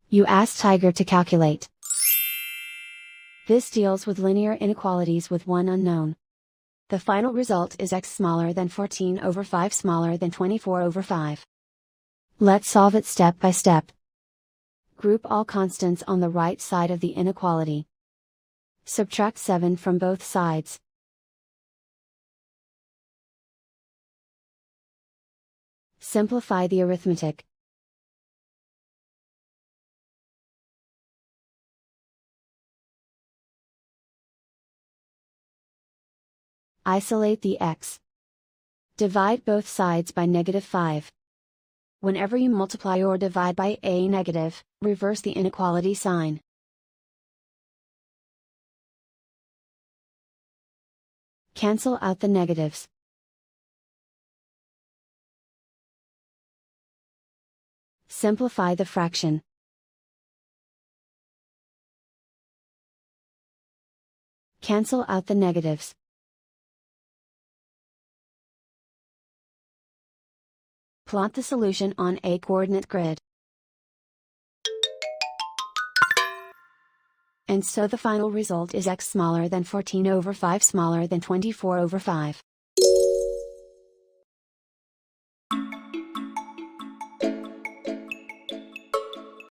You ask Tiger to calculate. This deals with linear inequalities with one unknown. The final result is x smaller than 14 over 5 smaller than 24 over 5. Let's solve it step by step. Group all constants on the right side of the inequality. Subtract 7 from both sides. Simplify the arithmetic. Isolate the x. Divide both sides by -5. Whenever you multiply or divide by a negative, reverse the inequality sign. Cancel out the negatives. Simplify the fraction. Cancel out the negatives. Plot the solution on a coordinate grid. And so the final result is x smaller than 14 over 5 smaller than 24 over 5.